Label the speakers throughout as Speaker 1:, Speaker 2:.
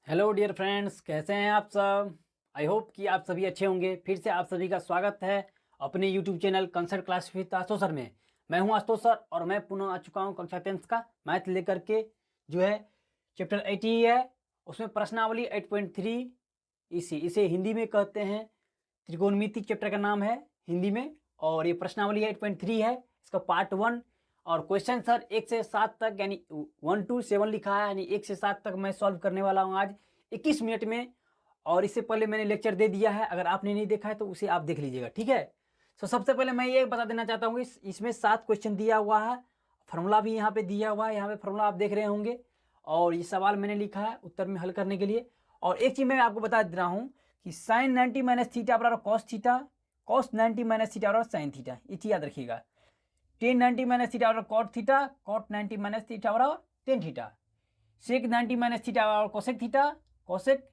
Speaker 1: Hello dear friends, कैसे हैं आप सब। आई होप कि आप सभी अच्छे होंगे। फिर से आप सभी का स्वागत है अपने YouTube channel concert class with Ashutosh sir में। मैं हूं आशुतोष सर और मैं पुनः आ चुका हूं कक्षा 10th का मैथ लेकर के, जो है चैप्टर 80 है। उसमें प्रश्नावली 8.3 इसे हिंदी में कहते हैं त्रिकोणमिति। चैप्टर का नाम है हिंदी में, और ये प्रश्नावली 8.3 है, इसका पार्ट 1। और क्वेश्चन सर 1 से 7 तक यानी 1 to 7 लिखा है, यानी 1 से 7 तक मैं सॉल्व करने वाला हूँ आज 21 मिनट में। और इससे पहले मैंने लेक्चर दे दिया है, अगर आपने नहीं देखा है तो उसे आप देख लीजिएगा, ठीक है। तो सबसे पहले मैं ये बता देना चाहता हूँ इसमें 7 क्वेश्चन दिया हुआ है, फार्मूला भी यहाँ पे दिया हुआ है, यहाँ पे फार्मूला आप देख रहे होंगे। और ये सवाल मैंने लिखा है उत्तर में हल करने के लिए। और एक चीज़ मैं आपको बता दे रहा हूँ कि साइन 90 माइनस थीटा बराबर cos theta, cos 90 minus theta बराबर साइन थीटा, ये चीज़ याद रखिएगा। टेन 90 माइनस थीटा बराबर cot theta, cot 90 minus theta बराबर tan theta. Sec 90 minus theta बराबर cosec theta, cosec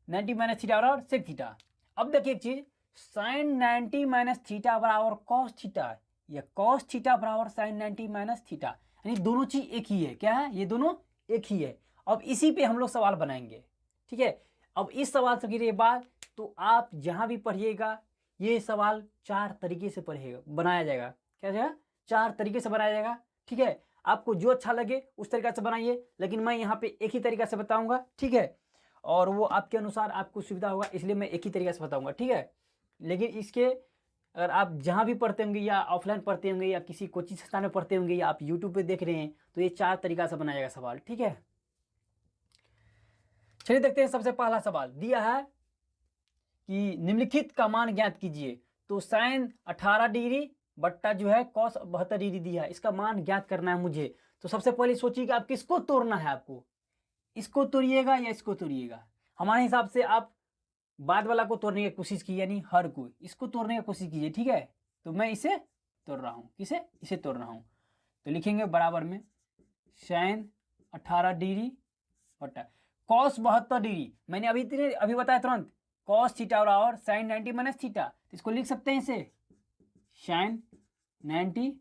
Speaker 1: 90 minus theta बराबर सेक थीटा। अब देखिए एक चीज, साइन 90 माइनस थीटा बराबर कॉस थीटा, या कॉस थीटा बराबर साइन 90 माइनस थीटा, यानी दोनों चीज एक ही है। क्या है? ये दोनों एक ही है। अब इसी पे हम लोग सवाल बनाएंगे, ठीक है। अब इस सवाल से गिरे बाद तो आप जहां भी पढ़िएगा ये सवाल 4 तरीके से पढ़िएगा, बनाया जाएगा। क्या जाएगा? 4 तरीके से बनाया जाएगा, ठीक है। आपको जो अच्छा लगे उस तरीका से बनाइए, लेकिन मैं यहाँ पे एक ही तरीका से बताऊंगा, ठीक है। और वो आपके अनुसार आपको सुविधा होगा, इसलिए मैं एक ही तरीका से बताऊंगा, ठीक है। लेकिन इसके अगर आप जहाँ भी पढ़ते होंगे, या ऑफलाइन पढ़ते होंगे, या किसी कोचिंग संस्थान में पढ़ते होंगे, या आप यूट्यूब पे देख रहे हैं, तो ये 4 तरीका से बनाया जाएगा सवाल, ठीक है। चलिए देखते हैं। सबसे पहला सवाल दिया है कि निम्नलिखित का मान ज्ञात कीजिए। तो साइन 18 डिग्री बट्टा जो है कॉस 72 डिग्री दिया है, इसका मान ज्ञात करना है मुझे। तो सबसे पहले सोचिए कि आप किसको तोड़ना है। आपको इसको तोड़िएगा या इसको तोड़िएगा। हमारे हिसाब से आप बाद वाला को तोड़ने की कोशिश कीजिए, यानी हर को इसको तोड़ने की कोशिश कीजिए, ठीक है। तो मैं इसे तोड़ रहा हूँ, किसे? इसे तोड़ रहा हूँ। तो लिखेंगे बराबर में साइन 18 डिग्री बट्टा कॉस 72 डिग्री। मैंने अभी बताया तुरंत, कॉस थीटा बराबर साइन 90 माइनस थीटा। तो इसको लिख सकते हैं इसे साइन 90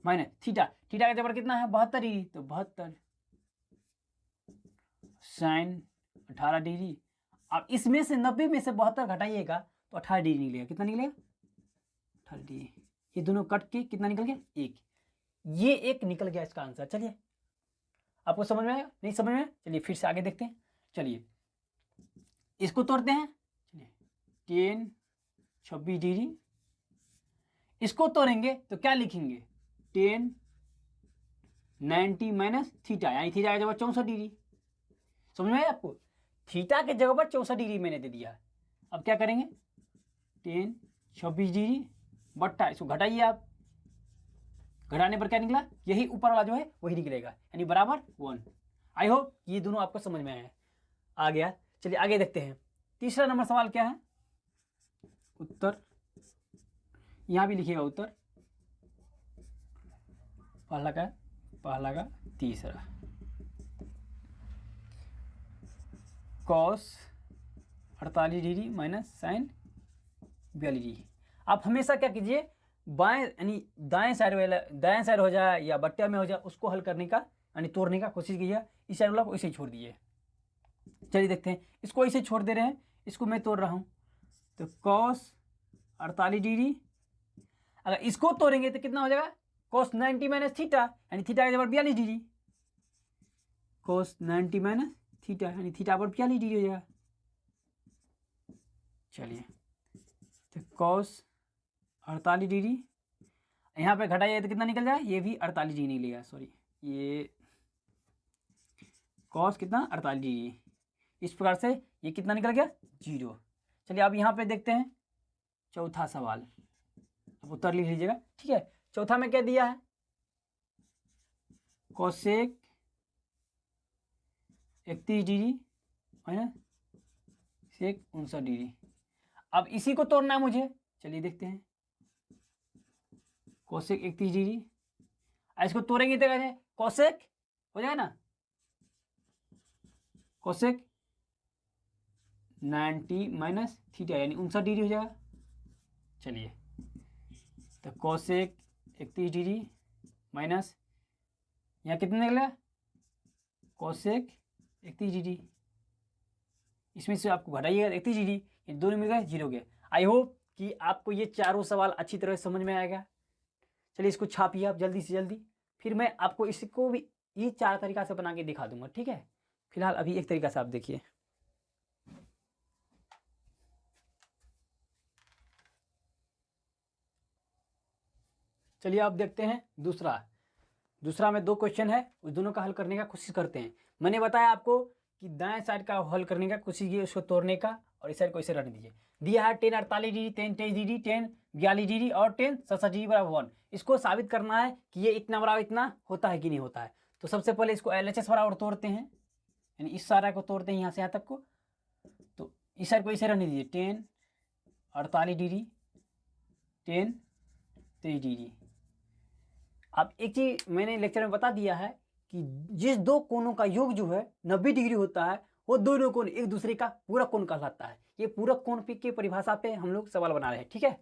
Speaker 1: माइनस थीटा। थीटा का जबर कितना है? 72 डिग्री। तो 72 साइन 18 डिग्री। अब इसमें से 90 में से 72 घटाइएगा तो 18 डिग्री निकलेगा। कितना निकलेगा? 18 डिग्री। ये दोनों कट के कितना निकल गया? एक। ये एक निकल गया इसका आंसर। चलिए, आपको समझ में आया? नहीं समझ में आया? चलिए फिर से आगे देखते हैं। चलिए इसको तोड़ते हैं। चलिए 10 26 डिग्री। इसको तोड़ेंगे तो क्या लिखेंगे? 10 90 माइनस थीटा, यानी थीटा की जगह 64 डिग्री। समझ में आया आपको? थीटा के जगह पर 64 डिग्री मैंने दे दिया। अब क्या करेंगे? 10 26 डिग्री बट्टा, इसको घटाइए आप। घटाने पर क्या निकला? यही ऊपर वाला जो है वही निकलेगा, यानी बराबर 1। आई होप ये दोनों आपको समझ में आया, आ गया। चलिए आगे देखते हैं। तीसरा नंबर सवाल क्या है? उत्तर यहां भी लिखिएगा उत्तर। पहला का तीसरा, cos 48 degree minus sine 42 degree. आप हमेशा क्या कीजिए, बाएं यानी दाएं साइड वाला, दाएं साइड हो जाए या बट्टे में हो जाए, उसको हल करने का यानी तोड़ने का कोशिश कीजिए। इस साइड वाला को इसे ही छोड़ दीजिए। चलिए देखते हैं। इसको इसे छोड़ दे रहे हैं, इसको मैं तोड़ रहा हूं। तो कॉस 48 डिग्री, अगर इसको तोड़ेंगे तो कितना हो जाएगा? कॉस 90 माइनस थीटा, यानी थीटा के जबर 42 डिग्री। कॉस 90 माइनस थीटा, यानी थीटा पर 42 डिग्री हो जाएगा। चलिए तो कॉस 48 डिग्री, यहाँ पे घटाइए तो कितना निकल जाए? ये भी 48 डिग्री निकलेगा। सॉरी, ये कॉस कितना? 48 डिग्री। इस प्रकार से ये कितना निकल गया? 0। चलिए अब यहाँ पे देखते हैं चौथा सवाल। अब उत्तर लिख लीजिएगा, ठीक है। चौथा में क्या दिया है? Cosec 31 degree minus sec 59 degree. अब इसी को तोड़ना है मुझे। चलिए देखते हैं। कोसेक 31 डिग्री, इसको तोड़ेंगे तो कैसे? कोसेक हो जाएगा ना, कोसेक 90 माइनस थीटा, यानी 59 डिग्री हो जाएगा। चलिए तो कोसेक 31 डिग्री माइनस यहाँ कितना निकला? Cosec 31 degree. इसमें से आपको घटाइएगा 31 डिग्री, ये दोनों मिल गए 0 हो गया। आई होप कि आपको ये चारों सवाल अच्छी तरह से समझ में आएगा। चलिए इसको छापिए आप जल्दी से जल्दी, फिर मैं आपको इसको भी ये 4 तरीका से बना के दिखा दूंगा, ठीक है। फिलहाल अभी एक तरीका से आप देखिए। चलिए आप देखते हैं दूसरा में 2 क्वेश्चन है, उस दोनों का हल करने का कोशिश करते हैं। मैंने बताया आपको कि दाएं साइड का हल करने का कोशिश कीजिए, उसको तोड़ने का, और इस साइड को इसे रखने दीजिए। दिया है 10 48 डिग्री, 10 23 डिग्री, 10 42 डिग्री और 10 67 डिग्री बराबर 1। इसको साबित करना है कि ये इतना बराबर इतना होता है कि नहीं होता है। तो सबसे पहले इसको LHS बराबर तोड़ते हैं, यानी इस सारा को तोड़ते हैं यहाँ से यहाँ तक को। तो इस साइड को इसे रखने दीजिए, 10 48 डिग्री, 10 23 डिग्री। अब एक चीज मैंने लेक्चर में बता दिया है कि जिस 2 कोणों का योग जो है 90 डिग्री होता है, वो दोनों कोण एक दूसरे का पूरक कोण कहलाता है। ये पूरक कोण की परिभाषा पे हम लोग सवाल बना रहे हैं, ठीक है।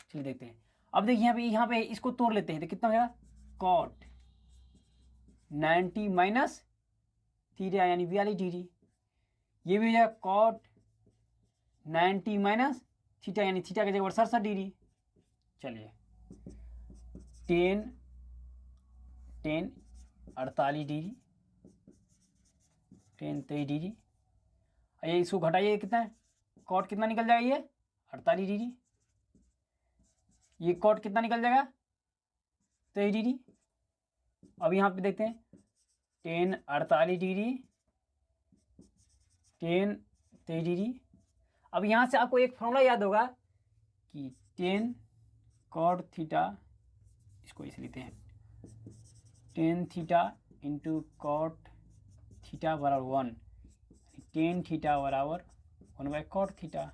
Speaker 1: चलिए देखते हैं। अब देखिए यहाँ पे इसको तोड़ लेते हैं, तो कितना हो जाएगा, cot 90 माइनस थीटा यानी 42 डिग्री। ये भी हो जाएगा cot 90 माइनस थीटा यानी थीटा की जगह 67 डिग्री। चलिए 10 48 डिग्री, 10 23 डिग्री। ये इसको घटाइए, कितना है, कॉट कितना निकल जाएगा, ये 48 डिग्री। ये कॉट कितना निकल जाएगा, 23 डिग्री। अब यहाँ पे देखते हैं 10 48 डिग्री, 10 23 डिग्री। अब यहाँ से आपको एक फॉर्मूला याद होगा कि 10 कॉट थीटा, इसको इसे लेते हैं 10 थीटा इंटू कॉट थीटा बराबर 1, 10 थीटा बराबर 1/cot थीटा।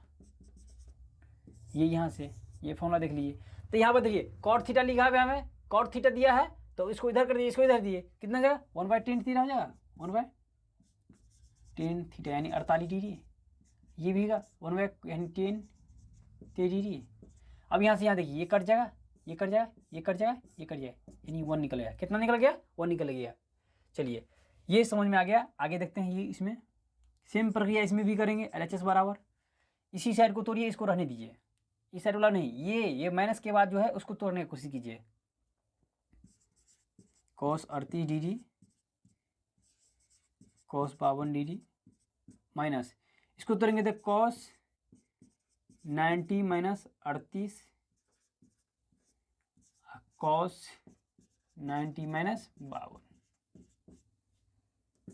Speaker 1: ये यहाँ से ये फॉर्मूला देख लीजिए। तो यहाँ पर देखिए cot थीटा लिखा है, हमें cot थीटा दिया है, तो इसको इधर कर दिए, इसको इधर दिए, कितना जाएगा, 1/10 थीटा हो जाएगा, 1/10 थीटा यानी 48 डिग्री। ये भी होगा 1/10 डिग्री। अब यहाँ से यहाँ देखिए, ये कट जाएगा, ये कट जाएगा, ये कट जाएगा, ये कट जाएगा, यानी 1 निकल गया। कितना निकल गया, 1 निकल गया। चलिए ये समझ में आ गया। आगे देखते हैं, ये इसमें सेम प्रक्रिया इसमें भी करेंगे। LHS बराबर इसी साइड को तोड़िए, इसको रहने दीजिए, इस साइड वाला नहीं, ये माइनस के बाद जो है उसको तोड़ने की कोशिश कीजिए। cos 38 degree, cos 52 degree minus, इसको तोड़ेंगे तो cos 90 माइनस 38, cos 90 माइनस 52,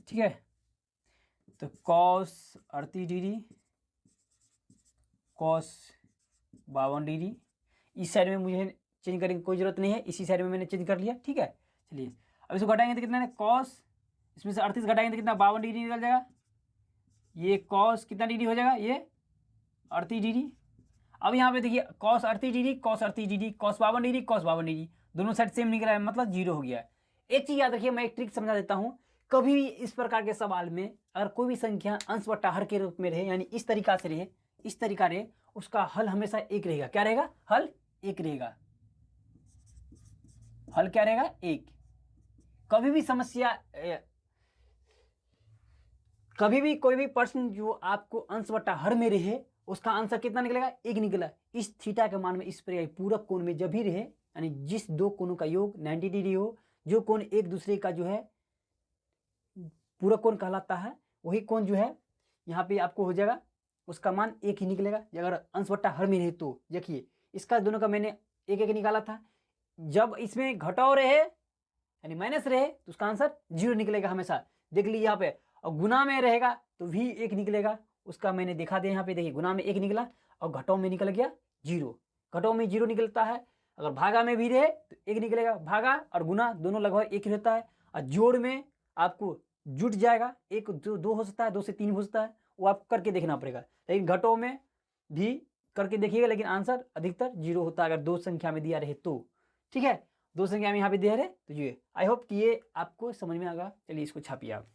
Speaker 1: ठीक है। तो cos 38 डिग्री, cos 52 डिग्री। इस साइड में मुझे चेंज करने की कोई ज़रूरत नहीं है, इसी साइड में मैंने चेंज कर लिया, ठीक है। चलिए अब इसको घटाएंगे तो कितना है, cos, इसमें से 38 घटाएंगे तो कितना, 52 डिग्री निकल जाएगा। ये cos कितना डिग्री हो जाएगा, ये 38 डिग्री। अब यहाँ पे देखिए cos 38 degree, cos 38 degree, cos 52 degree, cos 52 degree, दोनों साइड सेम निकला है, मतलब 0 हो गया है। एक चीज़ याद रखिए, मैं एक ट्रिक समझा देता हूँ। कभी भी इस प्रकार के सवाल में अगर कोई भी संख्या अंश बट्टा हर के रूप में रहे, यानी इस तरीका से रहे, इस तरीका रहे, उसका हल हमेशा एक रहेगा। क्या रहेगा, हल एक रहेगा। हल क्या रहेगा, एक। कभी भी समस्या, कभी भी कोई भी प्रश्न जो आपको अंश बट्टा हर में रहे, उसका आंसर कितना निकलेगा, एक निकला। इस थीटा के मान में इस प्रकार पूरक कोण में जब भी रहे, यानी जिस 2 कोणों का योग 90 डिग्री हो, जो कोण एक दूसरे का जो है पूरक कोण कहलाता है, वही कोण जो है यहाँ पे आपको हो जाएगा, उसका मान एक ही निकलेगा। अगर अंश बट्टा हर में रहे तो देखिए, इसका दोनों का मैंने एक एक निकाला था। जब इसमें घटाव रहे यानी माइनस रहे, तो उसका आंसर 0 निकलेगा हमेशा। देख लीजिए यहाँ पे। और गुना में रहेगा तो भी 1 निकलेगा, उसका मैंने दिखा दिया यहाँ पे। देखिए गुना में 1 निकला और घटाव में निकल गया 0। घटाव में 0 निकलता है। अगर भागा में भी रहे तो 1 निकलेगा। भागा और गुना दोनों लगभग एक ही रहता है। और जोड़ में आपको जुट जाएगा, 1 2 हो सकता है, 2 से 3 हो सकता है, वो आपको करके देखना पड़ेगा। लेकिन घटाव में भी करके देखिएगा, लेकिन आंसर अधिकतर 0 होता है अगर 2 संख्या में दिया रहे तो, ठीक है। 2 संख्या में यहाँ पे दिया रहे तो ये। आई होप कि ये आपको समझ में आएगा। चलिए इसको छापिए आप।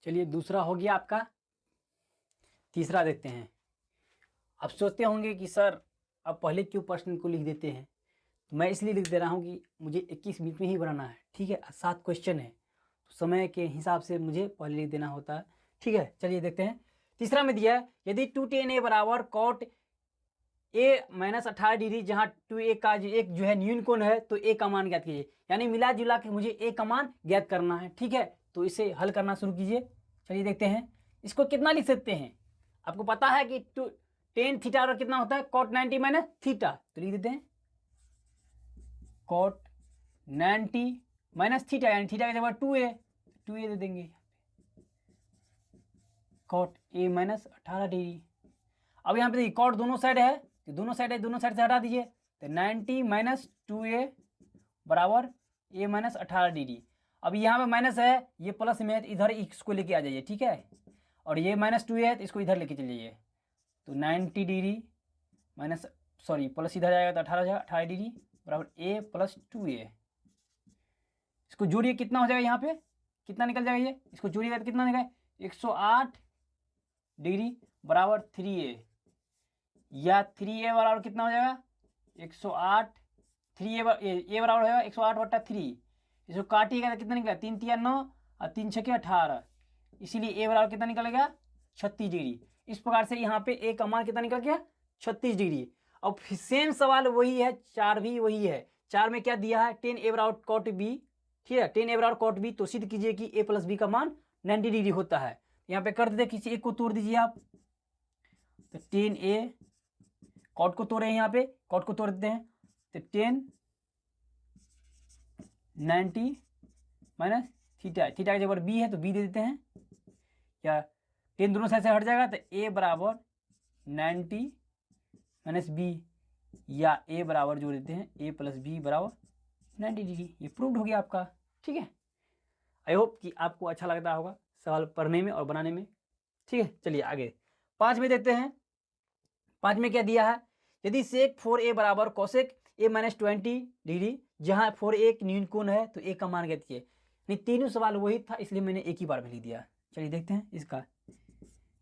Speaker 1: चलिए दूसरा हो गया आपका। तीसरा देखते हैं। अब सोचते होंगे कि सर अब पहले क्यों प्रश्न को लिख देते हैं। तो मैं इसलिए लिख दे रहा हूँ कि मुझे 21 मिनट में ही बनाना है, ठीक है। 7 क्वेश्चन है तो समय के हिसाब से मुझे पहले लिख देना होता है, ठीक है। चलिए देखते हैं। तीसरा में दिया है यदि 2tan a बराबर cot a माइनस 18 डिग्री, जहाँ 2a का एक जो है न्यून कोण है, तो a का मान ज्ञात कीजिए। यानी मिला जुला के मुझे a का मान ज्ञात करना है, ठीक है। तो इसे हल करना शुरू कीजिए। चलिए देखते हैं इसको कितना लिख सकते हैं। आपको पता है कि टेन थीटा और कितना होता है cot 90 माइनस थीटा, तो लिख देते हैं cot 90 माइनस थीटा, यानी थीटा की जगह 2a दे देंगे, cot a माइनस 18 डिग्री। अब यहाँ पे देखिए cot दोनों साइड है, तो दोनों साइड से हटा दीजिए, तो 90 माइनस 2a बराबर a माइनस 18 डिग्री। अब यहाँ पे माइनस है, ये प्लस में है, तो इधर इसको लेके आ जाइए, ठीक है। और ये माइनस 2a है तो इसको इधर लेके चलिए, तो 90 डिग्री माइनस सॉरी प्लस इधर जाएगा तो 18 डिग्री बराबर a प्लस 2a। इसको जोड़िए, कितना हो जाएगा, यहाँ पे कितना निकल जाएगा, ये इसको जोड़िएगा तो कितना निकलेगा 108 डिग्री बराबर 3a, या 3a बराबर कितना हो जाएगा 108, 3a बराबर हो जाएगा 108/3। इसको काटिएगा तो कितना निकला 3 3 9 और 3 6 18, इसीलिए a बराबर कितना निकलेगा 36 डिग्री। इस प्रकार से यहाँ पे a का मान कितना निकल गया 36 डिग्री। अब सेम सवाल वही है, 4 भी वही है। 4 में क्या दिया है 10a बराबर cot b, ठीक है। 10a बराबर cot b, तो सिद्ध कीजिए कि a प्लस b का मान 90 डिग्री होता है। यहाँ पे कर देते, किसी एक को तोड़ दीजिए आप, तो 10a cot को तोड़े, यहाँ पे cot को तोड़ देते हैं, तो 10 90 माइनस थीटा की जगह b है तो b दे देते हैं, या 10 दोनों साइड से हट जाएगा तो a बराबर 90 माइनस b, या a बराबर जोड़ देते हैं a प्लस b बराबर 90 डिग्री। ये प्रूव्ड हो गया आपका, ठीक है। आई होप कि आपको अच्छा लगता होगा सवाल पढ़ने में और बनाने में, ठीक है। चलिए आगे 5 में देखते हैं। 5 में क्या दिया है, यदि सेक 4a बराबर कोसेक a माइनस 20 डिग्री, जहाँ 4a एक न्यून कोण है, तो a का मान ज्ञात कीजिए। नहीं, तीनों सवाल वही था, इसलिए मैंने एक ही बार में लिख दिया। चलिए देखते हैं इसका,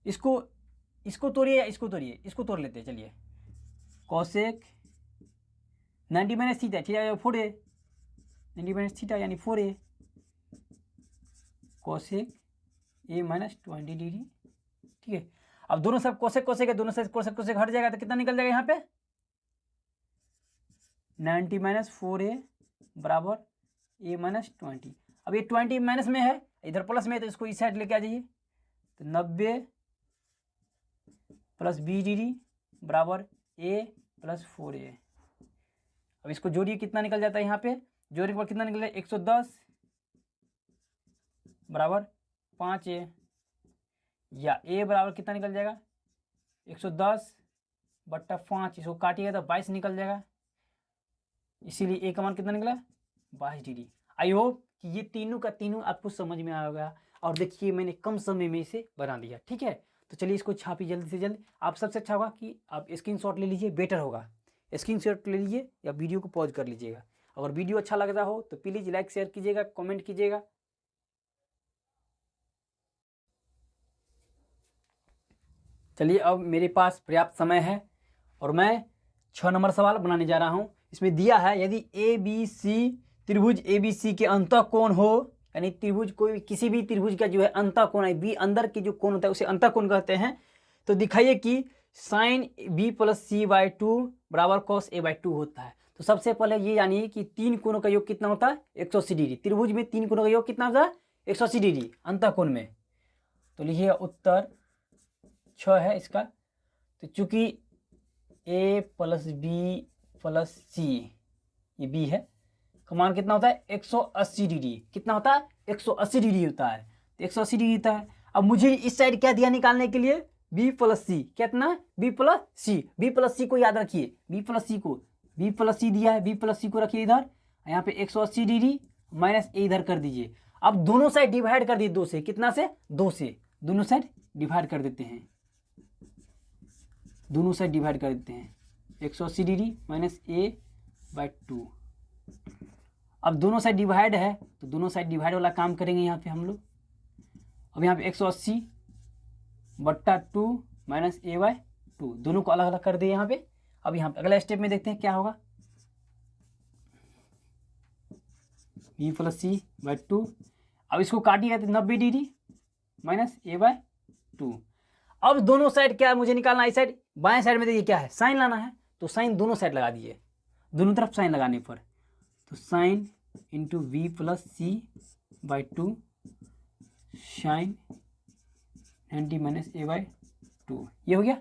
Speaker 1: इसको तोड़िए या इसको तोड़िए, इसको तोड़ लेते हैं। चलिए cosec 90 minus theta, 4a 90 minus theta यानी 4a cosec a minus 20 degree, ठीक है। अब दोनों सब कोसेक है, दोनों से कोसेक हट जाएगा तो कितना निकल जाएगा यहाँ पे 90 माइनस 4a बराबर a माइनस 20। अब ये 20 माइनस में है, इधर प्लस में है, तो इसको इस साइड लेके आ जाइए, तो 90 प्लस 20 डिग्री बराबर a प्लस 4a। अब इसको जोड़िए, कितना निकल जाता है यहाँ पे, जोड़ने के बाद कितना निकल जाएगा 110 बराबर 5a, या a बराबर कितना निकल जाएगा 110/5। इसको काटिएगा तो 22 निकल जाएगा, इसीलिए a का मान कितना निकला 22 डिग्री। आई होप कि ये तीनों का तीनों आपको समझ में आएगा, और देखिए मैंने कम समय में इसे बना दिया, ठीक है। तो चलिए इसको छापिए जल्दी से जल्दी। आप सबसे अच्छा होगा कि आप स्क्रीनशॉट ले लीजिए, बेटर होगा। स्क्रीनशॉट ले लीजिए या वीडियो को पॉज कर लीजिएगा। अगर वीडियो अच्छा लग रहा हो तो प्लीज़ लाइक शेयर कीजिएगा, कमेंट कीजिएगा। चलिए अब मेरे पास पर्याप्त समय है और मैं 6 नंबर सवाल बनाने जा रहा हूँ। इसमें दिया है यदि ABC त्रिभुज ABC के अंतःकोण हो, यानी त्रिभुज कोई किसी भी त्रिभुज का जो है अंतःकोण है, बी अंदर के जो कोण होता है उसे अंतःकोण कहते हैं, तो दिखाइए कि साइन b प्लस c/2 बराबर कॉस a/2 होता है। तो सबसे पहले ये जानिए कि 3 कोणों का योग कितना होता है 180 डिग्री। त्रिभुज में 3 कोणों का योग कितना होता है 180 डिग्री अंतःकोण में। तो लिखिए उत्तर 6 है इसका। तो चूंकि a plus b plus c ये b है, का मान कितना होता है 180 डिग्री। कितना होता है 180 डिग्री होता है, तो 180 डिग्री होता है। अब मुझे इस साइड क्या दिया निकालने के लिए b प्लस सी, कितना b प्लस सी। b प्लस सी को याद रखिए, b प्लस सी दिया है, b प्लस सी को रखिए इधर, यहाँ पे 180 डिग्री माइनस a इधर कर दीजिए। अब दोनों साइड डिवाइड कर दीजिए 2 से, कितना से 2 से, दोनों साइड डिवाइड कर देते हैं, दोनों साइड डिवाइड कर देते हैं 180 डिग्री माइनस a/2। अब दोनों साइड डिवाइड है तो दोनों साइड डिवाइड वाला काम करेंगे यहाँ पे हम लोग। अब यहाँ पे 180/2 माइनस a/2 दोनों को अलग अलग कर दिए यहाँ पे। अब यहाँ पे अगला स्टेप में देखते हैं क्या होगा। B plus C by 2। अब इसको काटिएगा तो 90 डिग्री माइनस ए बाय 2। अब दोनों साइड क्या है मुझे निकालना है, इस साइड बाएं साइड में देखिए क्या है, साइन लाना है, तो साइन दोनों साइड लगा दीजिए, दोनों तरफ साइन लगाने पर, तो sine into B plus C by 2 sine 90 minus A by 2, ये हो गया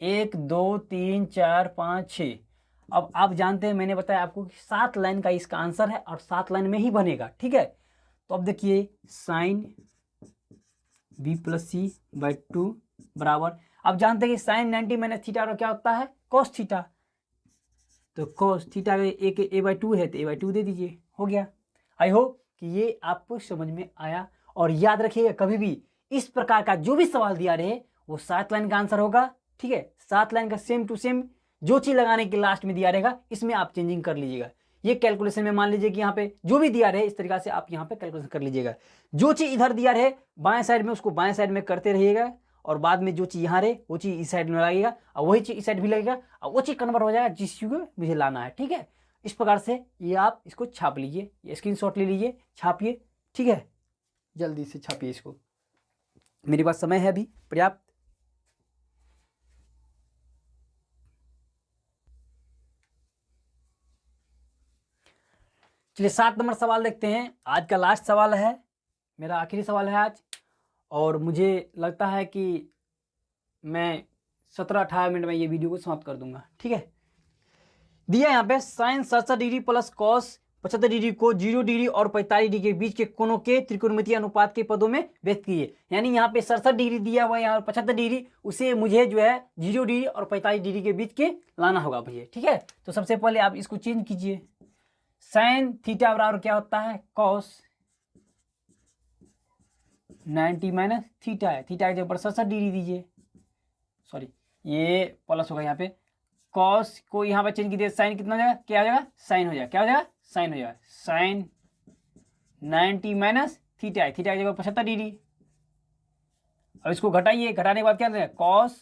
Speaker 1: 1 2 3 4 5 6। अब आप जानते हैं मैंने बताया आपको कि 7 लाइन का इसका आंसर है और 7 लाइन में ही बनेगा, ठीक है। तो अब देखिए sine B plus C by 2 बराबर, अब जानते हैं कि साइन 90 माइनस थीटा का क्या होता है, कॉस थीटा, तो कॉस थीटा एक ए बाई 2 है तो ए बाई 2 दे दीजिए, हो गया। आई होप कि ये आपको समझ में आया, और याद रखिएगा कभी भी इस प्रकार का जो भी सवाल दिया रहे वो 7 लाइन का आंसर होगा, ठीक है। 7 लाइन का सेम टू सेम जो चीज़ लगाने के लास्ट में दिया रहेगा इसमें आप चेंजिंग कर लीजिएगा। ये कैलकुलेशन में मान लीजिए कि यहाँ पे जो भी दिया रहे इस तरीका से आप यहाँ पे कैलकुलेशन कर लीजिएगा। जो चीज़ इधर दिया रहे बाएं साइड में उसको बाएं साइड में करते रहिएगा, और बाद में जो चीज़ यहाँ रहे वो चीज़ इस साइड में लगेगा, और वही चीज़ इस साइड भी लगेगा, और वो चीज़ कन्वर्ट हो जाएगा जिस चीज़ को मुझे लाना है, ठीक है। इस प्रकार से ये आप इसको छाप लीजिए, ये स्क्रीनशॉट ले लीजिए, छापिए, ठीक है, जल्दी से छापिए इसको, मेरे पास समय है अभी पर्याप्त। चलिए 7 नंबर सवाल देखते हैं, आज का लास्ट सवाल है, मेरा आखिरी सवाल है आज, और मुझे लगता है कि मैं 17-18 मिनट में ये वीडियो को समाप्त कर दूंगा, ठीक है। दिया यहाँ पे sine 67 degree plus cos 75 degree को 0 डिग्री और 45 डिग्री के बीच के कोणों के त्रिकोणमितीय अनुपात के पदों में व्यक्त किए, यानी यहाँ पे 67 डिग्री दिया हुआ है, यहाँ 75 डिग्री, उसे मुझे जो है 0 डिग्री और 45 डिग्री के बीच के लाना होगा भैया, ठीक है। तो सबसे पहले आप इसको चेंज कीजिए, साइन थीटा बराबर क्या होता है, कॉस 90 माइनस थीटा है, थीटा के ऊपर 67 डिग्री दीजिए, सॉरी ये प्लस होगा यहाँ पे, कॉस को यहाँ पे चेंज कीजिए, साइन कितना हो जाएगा, क्या हो जाएगा, साइन हो जाएगा, क्या हो जाएगा, साइन हो जाएगा, साइन 90 माइनस थीटा है, थीटा की जगह 75 डिग्री। अब इसको घटाइए, घटाने के बाद क्या देगा, कॉस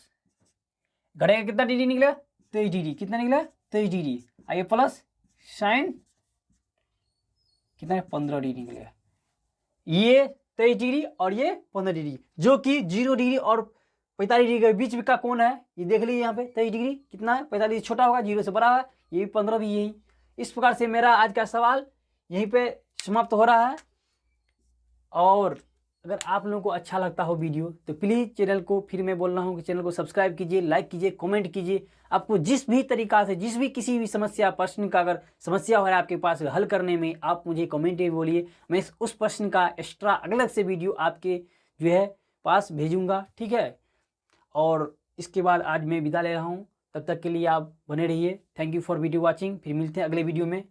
Speaker 1: घटेगा कितना डिग्री निकलेगा, 23 डिग्री, कितना निकला 23 डिग्री, आइए प्लस साइन कितना है 15 डिग्री निकलेगा, ये 23 डिग्री और ये 15 डिग्री, जो कि 0 डिग्री और 45 डिग्री के बीच का कोण है, ये देख लीजिए यहाँ पे 23 डिग्री कितना है, 45 छोटा होगा, 0 से बड़ा है, ये भी 15 भी यही। इस प्रकार से मेरा आज का सवाल यहीं पे समाप्त हो रहा है, और अगर आप लोगों को अच्छा लगता हो वीडियो तो प्लीज़ चैनल को, फिर मैं बोल रहा हूँ कि चैनल को सब्सक्राइब कीजिए, लाइक कीजिए, कमेंट कीजिए। आपको जिस भी तरीका से, जिस भी किसी भी समस्या प्रश्न का अगर समस्या हो रहा है आपके पास हल करने में, आप मुझे कमेंट में बोलिए, मैं उस प्रश्न का एक्स्ट्रा अलग से वीडियो आपके जो है पास भेजूँगा, ठीक है। और इसके बाद आज मैं विदा ले रहा हूँ, तब तक के लिए आप बने रहिए। Thank you for video watching, फिर मिलते हैं अगले वीडियो में।